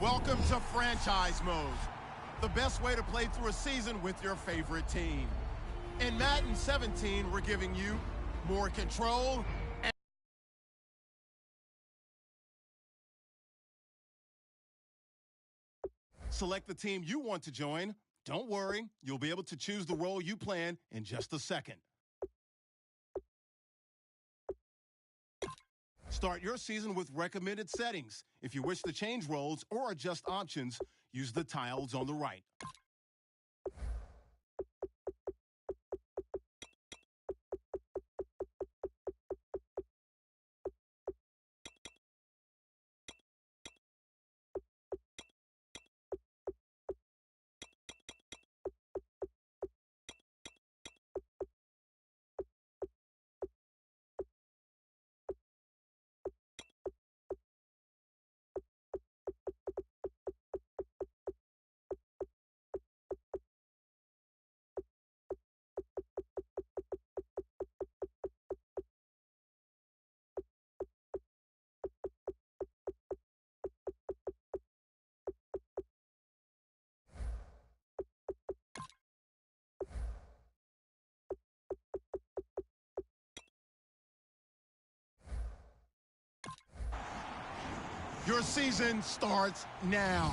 Welcome to franchise mode, the best way to play through a season with your favorite team. In Madden 17, we're giving you more control and select the team you want to join. Don't worry, you'll be able to choose the role you plan in just a second. Start your season with recommended settings. If you wish to change roles or adjust options, use the tiles on the right. Your season starts now.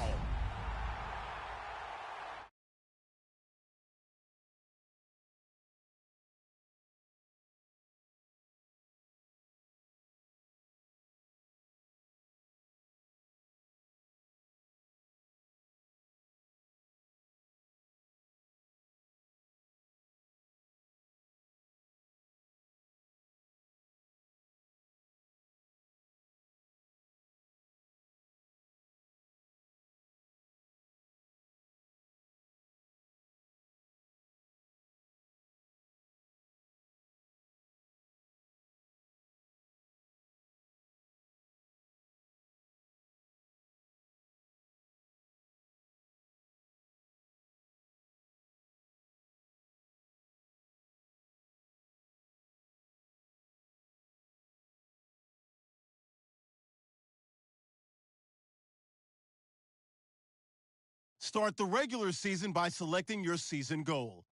Start the regular season by selecting your season goal.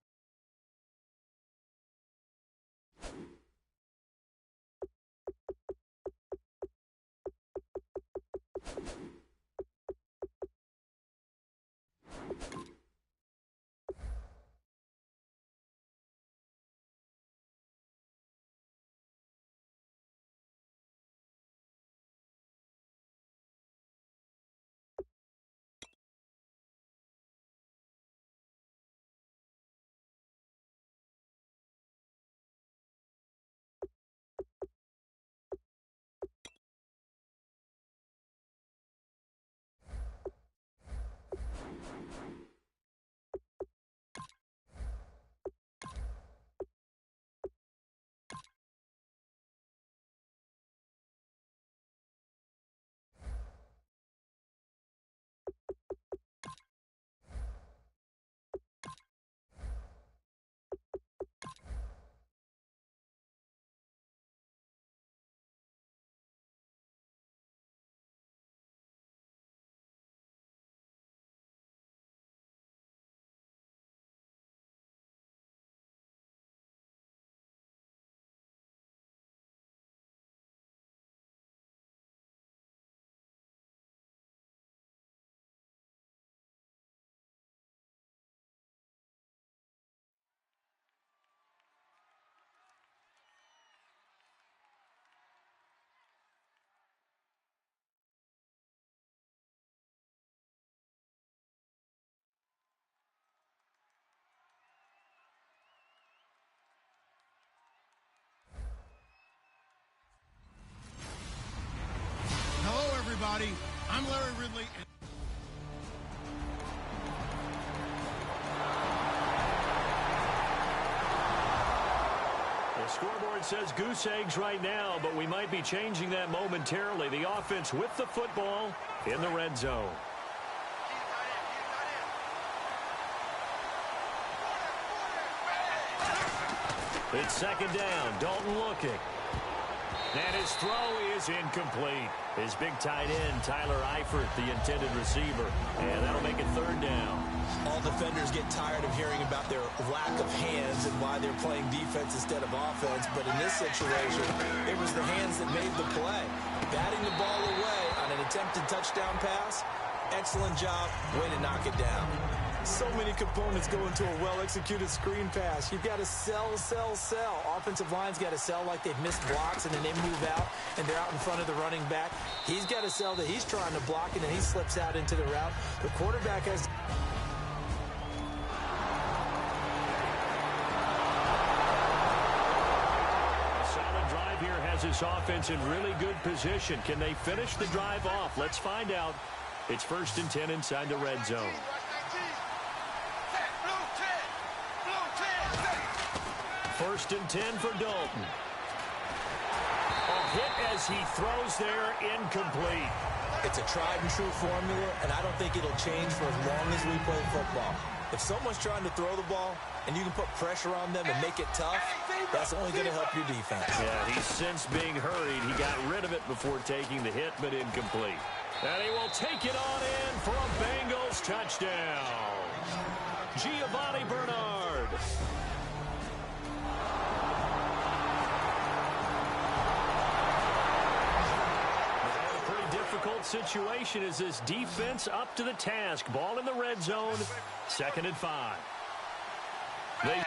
Hello, everybody. I'm Larry Ridley. The scoreboard says goose eggs right now, but we might be changing that momentarily. The offense with the football in the red zone. It's second down. Dalton looking. And his throw is incomplete. His big tight end, Tyler Eifert, the intended receiver. And that'll make it third down. All defenders get tired of hearing about their lack of hands and why they're playing defense instead of offense. But in this situation, it was the hands that made the play. Batting the ball away on an attempted touchdown pass. Excellent job. Way to knock it down. So many components go into a well-executed screen pass. You've got to sell, sell, sell. Offensive line's got to sell like they've missed blocks, and then they move out, and they're out in front of the running back. He's got to sell that he's trying to block, and then he slips out into the route. The quarterback has... Here has his offense in really good position. Can they finish the drive off? Let's find out. It's 1st and 10 inside the red zone. First and 10 for Dalton. A hit as he throws there, incomplete. It's a tried and true formula, and I don't think it'll change for as long as we play football. If someone's trying to throw the ball and you can put pressure on them and make it tough, that's only going to help your defense. Yeah, he's since being hurried. He got rid of it before taking the hit, but incomplete. And he will take it on in for a Bengals touchdown. Giovanni Bernard. A pretty difficult situation as this defense up to the task. Ball in the red zone. 2nd and 5. They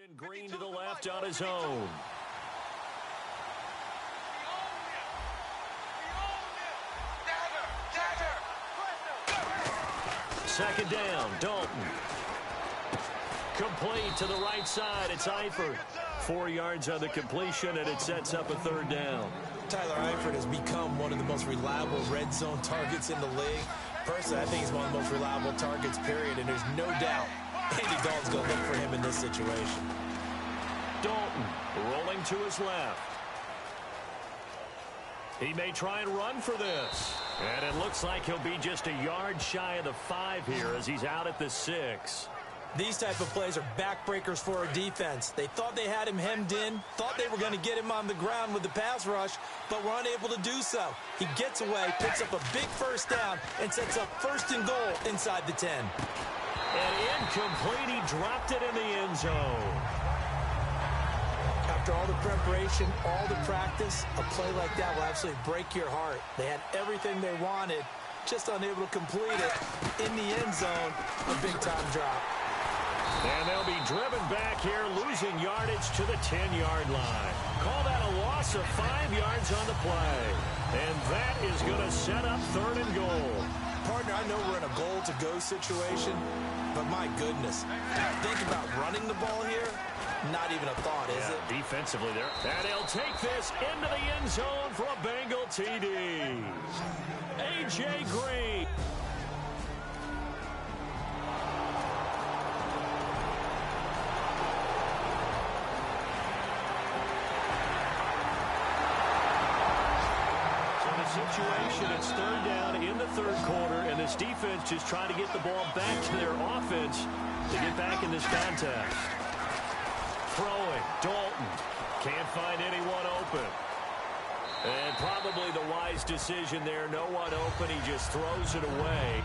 in Green to the left on his own. Second down, Dalton. Complete to the right side. It's Eifert. 4 yards on the completion, and it sets up a 3rd down. Tyler Eifert has become one of the most reliable red zone targets in the league. Personally, I think he's one of the most reliable targets, period, and there's no doubt Andy Dalton's going to look for him in this situation. Dalton rolling to his left. He may try and run for this. And it looks like he'll be just a yard shy of the 5 here as he's out at the 6. These type of plays are backbreakers for a defense. They thought they had him hemmed in, thought they were going to get him on the ground with the pass rush, but were unable to do so. He gets away, picks up a big 1st down, and sets up 1st and goal inside the 10. And incomplete. He dropped it in the end zone. After all the preparation, all the practice, a play like that will absolutely break your heart. They had everything they wanted, just unable to complete it. In the end zone, a big-time drop. And they'll be driven back here, losing yardage to the 10-yard line. Call that a loss of 5 yards on the play. And that is going to set up 3rd and goal. Partner, I know we're in a goal-to-go situation, but my goodness, think about running the ball here. Not even a thought, is it? Defensively there. And he'll take this into the end zone for a Bengal TD. A.J. Green. Situation, it's 3rd down in the 3rd quarter, and this defense just trying to get the ball back to their offense to get back in this contest. Throwing, Dalton can't find anyone open. And probably the wise decision there, no one open, he just throws it away.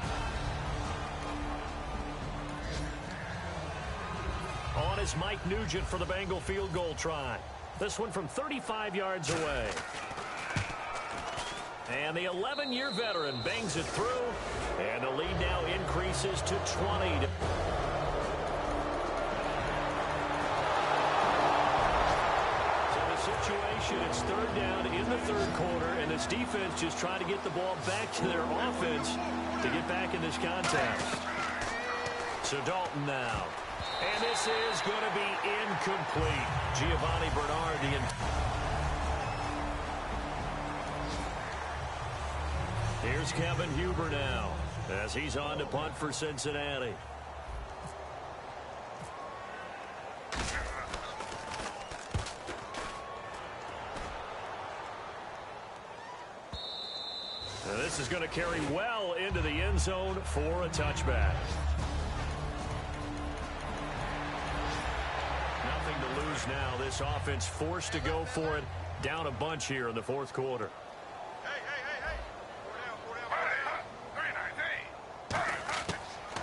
On is Mike Nugent for the Bengal field goal try. This one from 35 yards away. And the 11-year veteran bangs it through. And the lead now increases to 20. Situation. It's third down in the third quarter, and this defense just trying to get the ball back to their offense to get back in this contest. So Dalton now. And this is going to be incomplete. Giovanni Bernard, Here's Kevin Huber now as he's on to punt for Cincinnati. And this is going to carry well into the end zone for a touchback. Nothing to lose now. This offense forced to go for it. Down a bunch here in the fourth quarter.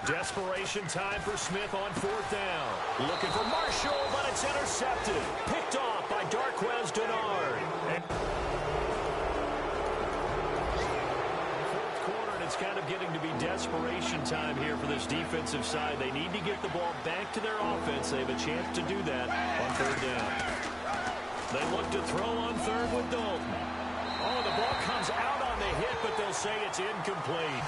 Desperation time for Smith on fourth down. Looking for Marshall, but it's intercepted. Picked off by Darquez Dennard. And fourth quarter, and it's kind of getting to be desperation time here for this defensive side. They need to get the ball back to their offense. They have a chance to do that on third down. They look to throw on third with Dalton. Oh, the ball comes out on the hit, but they'll say it's incomplete.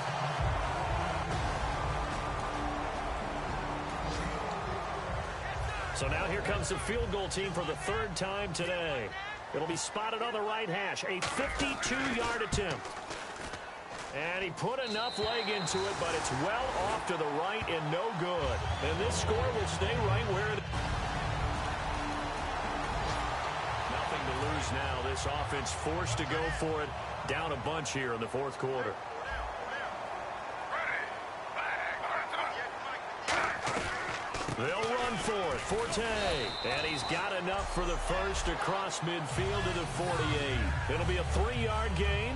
So now here comes the field goal team for the third time today. It'll be spotted on the right hash. A 52-yard attempt. And he put enough leg into it, but it's well off to the right and no good. And this score will stay right where it is. Nothing to lose now. This offense forced to go for it. Down a bunch here in the fourth quarter. They'll run for it. Forte. And he's got enough for the first across midfield to the 48. It'll be a 3-yard gain.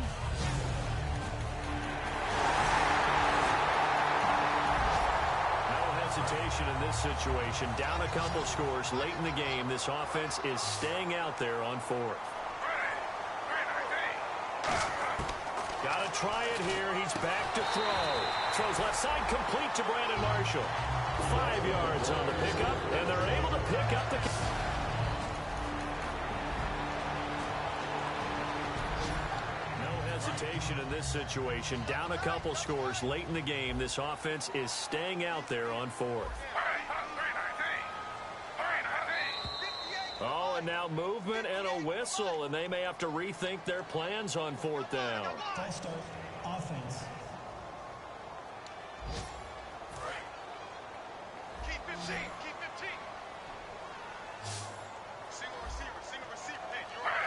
No hesitation in this situation. Down a couple scores late in the game. This offense is staying out there on fourth. Got to try it here. He's back to throw. Throws left side complete to Brandon Marshall. 5 yards on the pickup, and they're able to pick up the... No hesitation in this situation. Down a couple scores late in the game. This offense is staying out there on fourth. Oh, and now movement and a whistle, and they may have to rethink their plans on fourth down. High start, offense. Keep 15. Single receiver. Hey,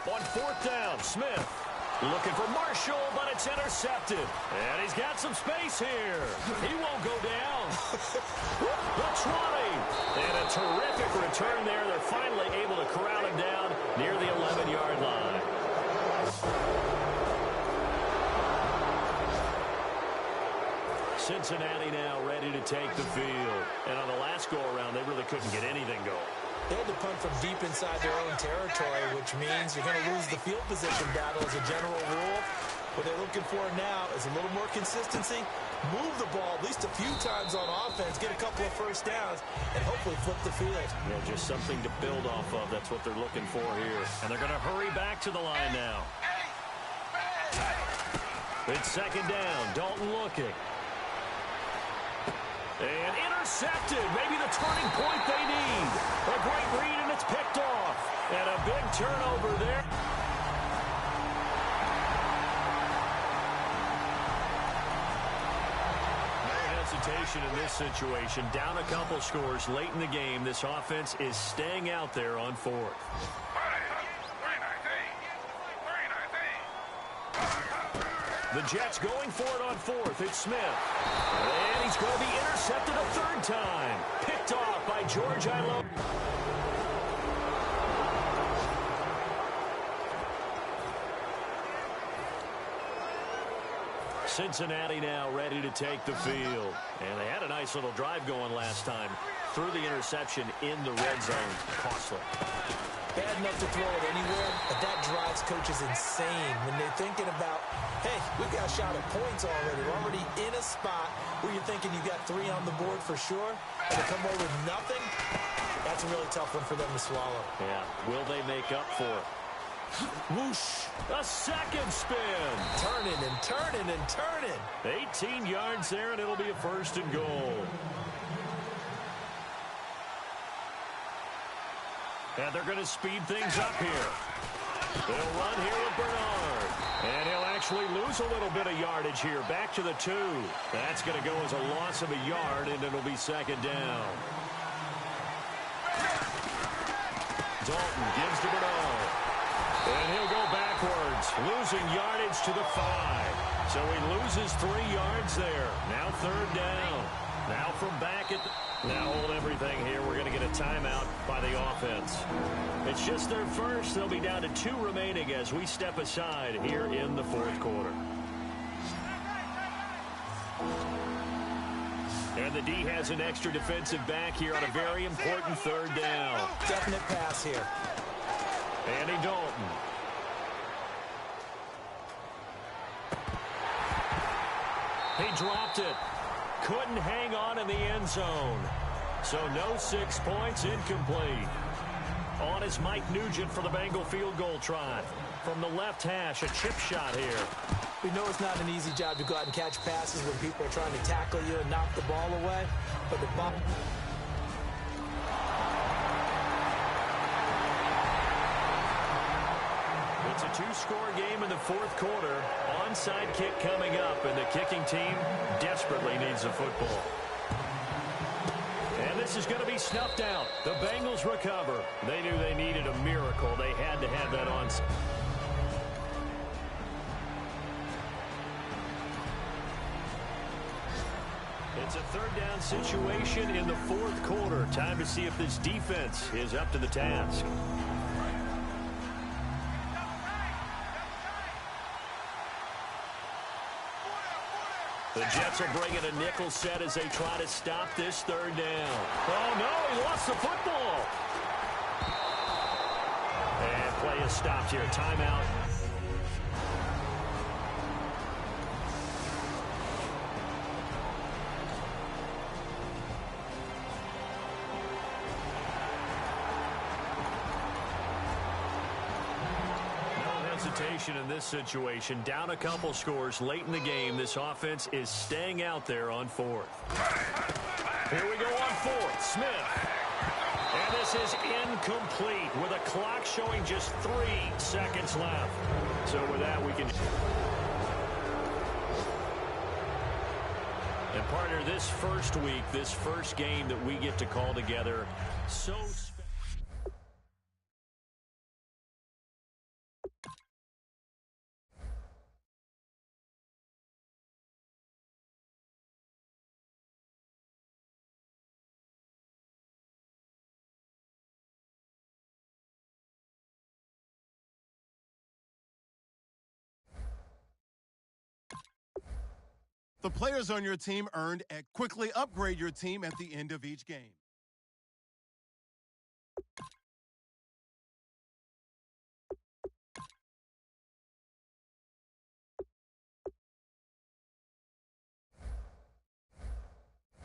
On fourth down, Smith looking for Marshall, but it's intercepted. And he's got some space here. He won't go down. The 20. And a terrific return there. They're finally able to corral him down near the 11-yard line. Cincinnati now ready to take the field. And on the last go-around, they really couldn't get anything going. They had to punt from deep inside their own territory, which means you're going to lose the field position battle as a general rule. What they're looking for now is a little more consistency, move the ball at least a few times on offense, get a couple of first downs, and hopefully flip the field. Yeah, just something to build off of. That's what they're looking for here. And they're going to hurry back to the line now. It's second down. Dalton looking. And intercepted. Maybe the turning point they need. A great read, and it's picked off. And a big turnover there. No hesitation in this situation. Down a couple scores late in the game. This offense is staying out there on fourth. The Jets going for it on fourth. It's Smith. And he's going to be intercepted a third time. Picked off by George Ilo. Cincinnati now ready to take the field. And they had a nice little drive going last time. Threw the interception in the red zone. Costly. Bad enough to throw it anywhere, but that drives coaches insane when they're thinking about, hey, we've got a shot at points already. We're already in a spot where you're thinking you've got 3 on the board for sure, and to come away with nothing, that's a really tough one for them to swallow. Yeah, will they make up for it? Whoosh! A second spin! Turning and turning and turning. 18 yards there, and it'll be a 1st and goal. And they're going to speed things up here. They'll run here with Bernard. And he'll actually lose a little bit of yardage here. Back to the 2. That's going to go as a loss of a yard, and it'll be 2nd down. Dalton gives to Bernard. And he'll go backwards, losing yardage to the 5. So he loses 3 yards there. Now 3rd down. Now from back at the... Now hold everything here. We're going to get a timeout by the offense. It's just their first. They'll be down to 2 remaining as we step aside here in the 4th quarter. And the D has an extra defensive back here on a very important 3rd down. Definite pass here. Andy Dalton. He dropped it. Couldn't hang on in the end zone. So no 6 points, incomplete. On is Mike Nugent for the Bengal field goal try. From the left hash, a chip shot here. We know it's not an easy job to go out and catch passes when people are trying to tackle you and knock the ball away. But the ball... It's a 2-score game in the 4th quarter. Onside kick coming up, and the kicking team desperately needs the football. And this is going to be snuffed out. The Bengals recover. They knew they needed a miracle. They had to have that onside. It's a 3rd down situation in the 4th quarter. Time to see if this defense is up to the task. The Jets will bring in a nickel set as they try to stop this 3rd down. Oh, no, he lost the football. And play is stopped here. Timeout. In this situation, down a couple scores late in the game, this offense is staying out there on 4th. Here we go on 4th. Smith. And this is incomplete with a clock showing just 3 seconds left. So with that, we can... And partner, this first week, this first game that we get to call together, so The players on your team earned and quickly upgrade your team at the end of each game.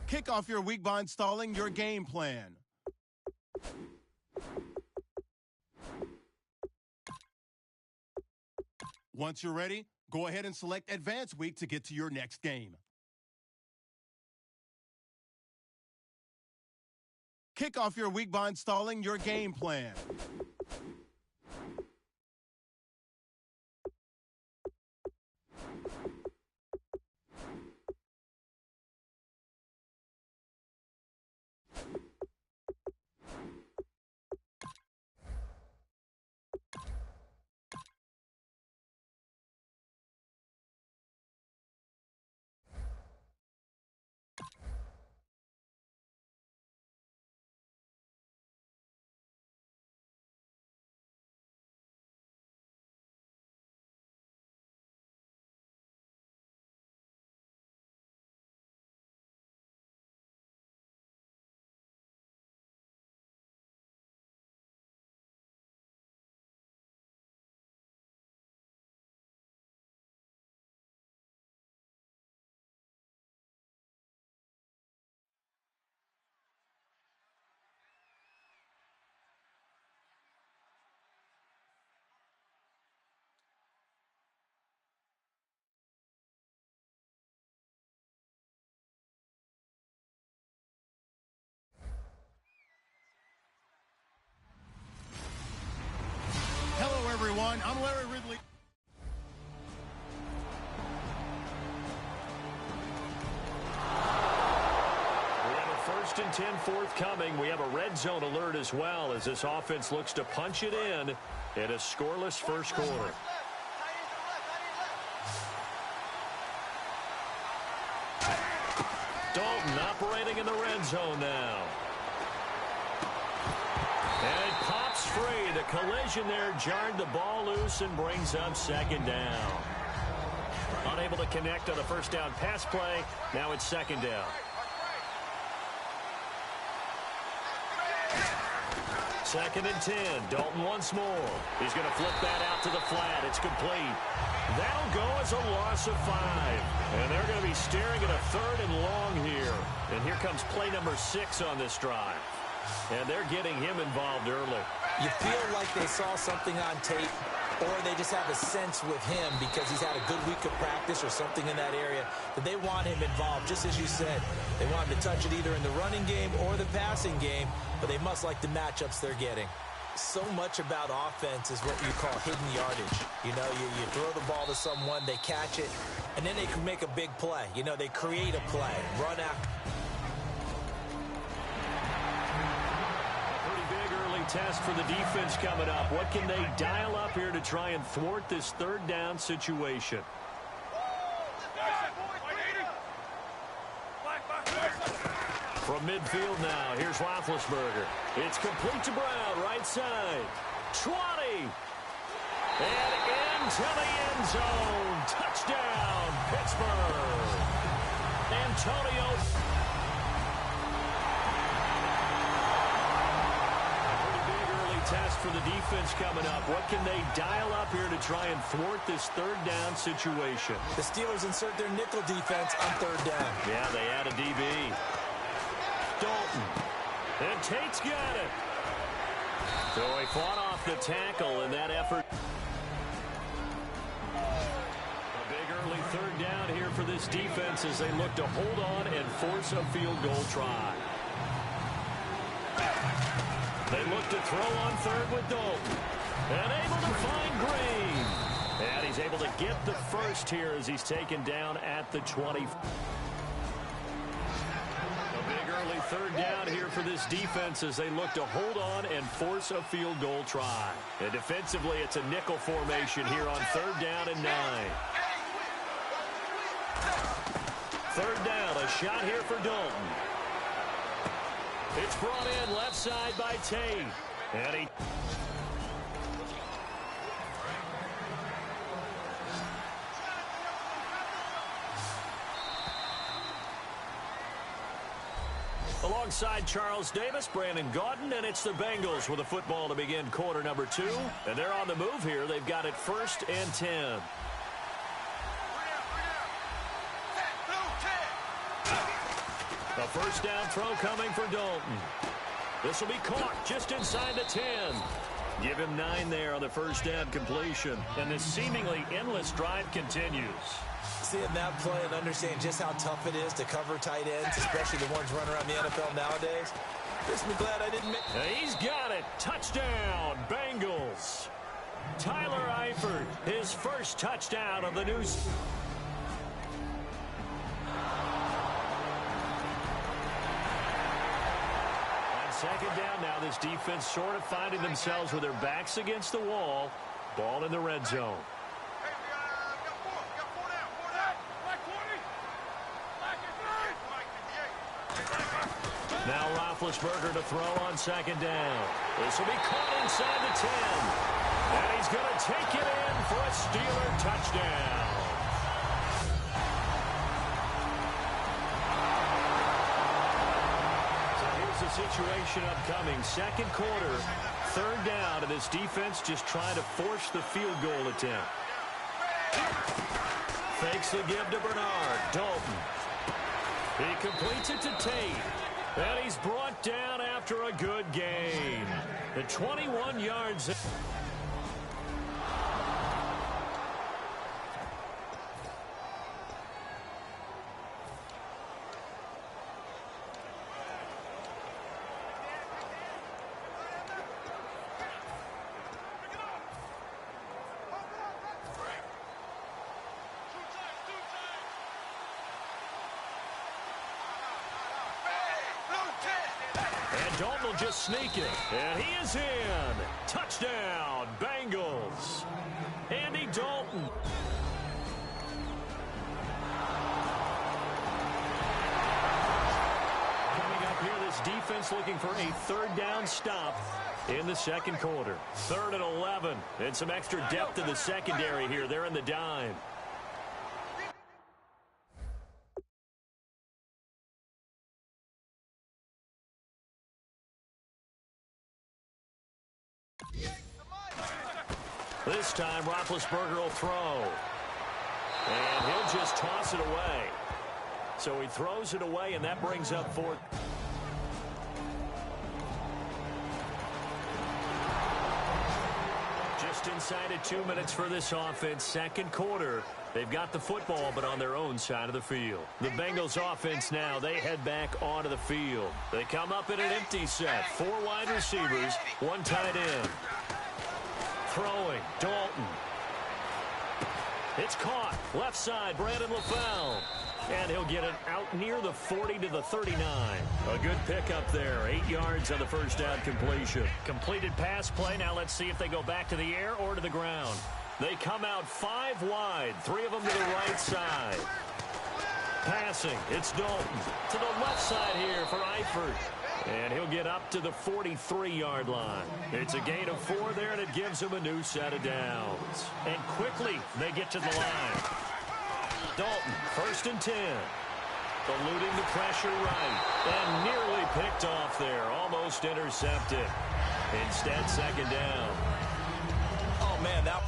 Kick off your week by installing your game plan. Once you're ready, go ahead and select Advanced Week to get to your next game. Kick off your week by installing your game plan. First and 10 forthcoming. We have a red zone alert as well as this offense looks to punch it in a scoreless first quarter. Dalton operating in the red zone now. And it pops free. The collision there jarred the ball loose and brings up second down. Unable to connect on the first down pass play. Now it's second down. Second and 10. Dalton once more. He's going to flip that out to the flat. It's complete. That'll go as a loss of 5. And they're going to be staring at a third and long here. And here comes play number 6 on this drive. And they're getting him involved early. You feel like they saw something on tape, or they just have a sense with him because he's had a good week of practice or something in that area that they want him involved. Just as you said, they want him to touch it either in the running game or the passing game, but they must like the matchups they're getting. So much about offense is what you call hidden yardage. You know, you throw the ball to someone, they catch it, and then they can make a big play. You know, they create a play, run out. Test for the defense coming up. What can they dial up here to try and thwart this third down situation? From midfield now, here's Roethlisberger. It's complete to Brown, right side. 20. And into the end zone. Touchdown, Pittsburgh. Antonio. Test for the defense coming up. What can they dial up here to try and thwart this third down situation? The Steelers insert their nickel defense on third down. Yeah, they add a DB. Dalton. And Tate's got it. So he fought off the tackle in that effort. A big early third down here for this defense as they look to hold on and force a field goal try. They look to throw on third with Dalton. And able to find Green. And he's able to get the first here as he's taken down at the 20. A big early third down here for this defense as they look to hold on and force a field goal try. And defensively, it's a nickel formation here on third down and 9. Third down, a shot here for Dalton. It's brought in left side by Tate. And he... Alongside Charles Davis, Brandon Gaudin, and it's the Bengals with a football to begin quarter number 2. And they're on the move here. They've got it first and 10. A first down throw coming for Dalton. This will be caught just inside the 10. Give him 9 there on the first down completion. And this seemingly endless drive continues. Seeing that play and understand just how tough it is to cover tight ends, especially the ones running around the NFL nowadays, makes me glad I didn't make... He's got it. Touchdown, Bengals. Tyler Eifert, his first touchdown of the new... Second down now. This defense sort of finding themselves with their backs against the wall. Ball in the red zone. Now Roethlisberger to throw on second down. This will be caught inside the 10. And he's going to take it in for a Steeler touchdown. Situation upcoming. Second quarter, third down, and this defense just trying to force the field goal attempt. Fakes the give to Bernard. Dalton. He completes it to Tate. And he's brought down after a good gain. The 21 yards. And Dalton will just sneak it. And he is in. Touchdown, Bengals. Andy Dalton. Coming up here, this defense looking for a third down stop in the second quarter. 3rd and 11. And some extra depth in the secondary here. They're in the dime. This time, Roethlisberger will throw. And he'll just toss it away. So he throws it away, and that brings up 4th. Just inside of 2 minutes for this offense. Second quarter. They've got the football, but on their own side of the field. The Bengals offense now, they head back onto the field. They come up in an empty set. 4 wide receivers, 1 tight end. Throwing, Dalton. It's caught. Left side, Brandon LaFell. And he'll get it out near the 40 to the 39. A good pickup there. 8 yards on the first down completion. Completed pass play. Now let's see if they go back to the air or to the ground. They come out 5 wide. 3 of them to the right side. Passing. It's Dalton. To the left side here for Eifert. And he'll get up to the 43-yard line. It's a gain of 4 there, and it gives him a new set of downs. And quickly, they get to the line. Dalton, 1st and 10. Eluding the pressure right. And nearly picked off there. Almost intercepted. Instead, 2nd down. Oh, man, that